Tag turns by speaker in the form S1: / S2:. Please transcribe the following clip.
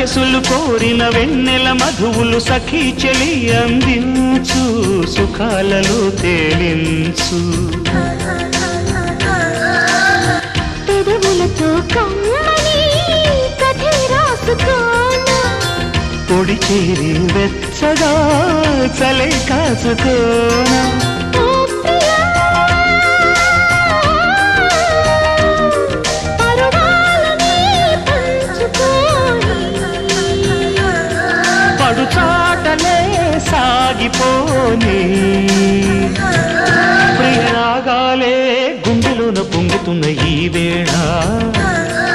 S1: వయసులు కోరిన వెన్నెల మధువులు సఖీ చెలి అందించు సుఖాలలో తేలించు
S2: పెదవులతో కమ్మని కథే రాసుకోనా
S1: పొడి చేరి వెచ్చగా చలే కాసుకోనా పడుచాటలే సాగిపోని ప్రియరాగాలే గుండెలోన పొంగుతున్న ఈ వేళ